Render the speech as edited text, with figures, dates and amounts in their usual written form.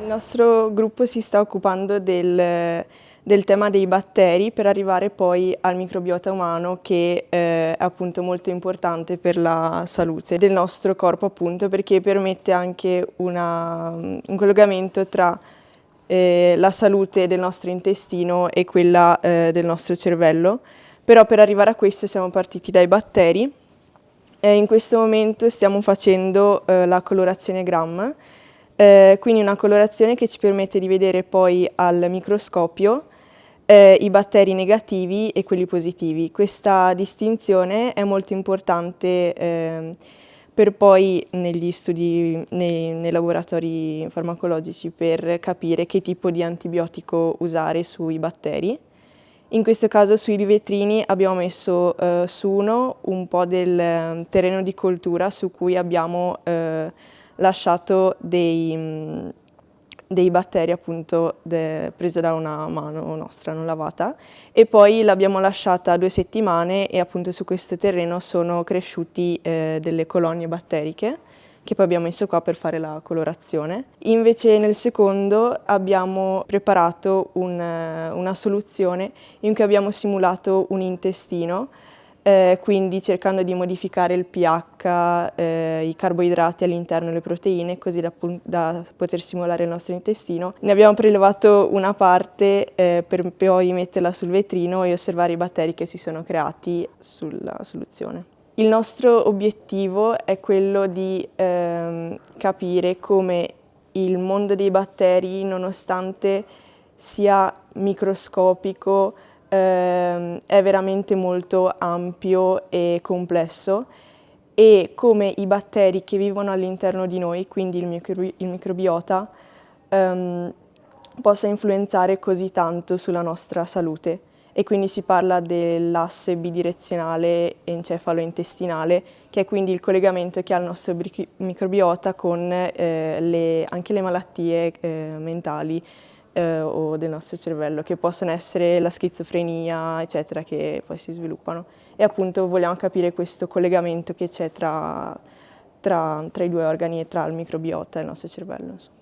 Il nostro gruppo si sta occupando del tema dei batteri per arrivare poi al microbiota umano che è appunto molto importante per la salute del nostro corpo, appunto perché permette anche un collegamento tra la salute del nostro intestino e quella del nostro cervello. Però per arrivare a questo siamo partiti dai batteri e in questo momento stiamo facendo la colorazione Gram. Quindi una colorazione che ci permette di vedere poi al microscopio i batteri negativi e quelli positivi. Questa distinzione è molto importante per poi negli studi, nei laboratori farmacologici, per capire che tipo di antibiotico usare sui batteri. In questo caso sui vetrini abbiamo messo su uno un po' del terreno di coltura su cui abbiamo lasciato dei batteri appunto presi da una mano nostra non lavata e poi l'abbiamo lasciata 2 settimane e appunto su questo terreno sono cresciuti delle colonie batteriche che poi abbiamo messo qua per fare la colorazione. Invece nel secondo abbiamo preparato una soluzione in cui abbiamo simulato un intestino, quindi cercando di modificare il pH, i carboidrati all'interno e le proteine, così da poter simulare il nostro intestino. Ne abbiamo prelevato una parte per poi metterla sul vetrino e osservare i batteri che si sono creati sulla soluzione. Il nostro obiettivo è quello di capire come il mondo dei batteri, nonostante sia microscopico, è veramente molto ampio e complesso e come i batteri che vivono all'interno di noi, quindi il microbiota, possa influenzare così tanto sulla nostra salute. E quindi si parla dell'asse bidirezionale encefalo-intestinale, che è quindi il collegamento che ha il nostro microbiota con anche le malattie mentali o del nostro cervello, che possono essere la schizofrenia, eccetera, che poi si sviluppano. E appunto vogliamo capire questo collegamento che c'è tra i due organi e tra il microbiota e il nostro cervello, insomma.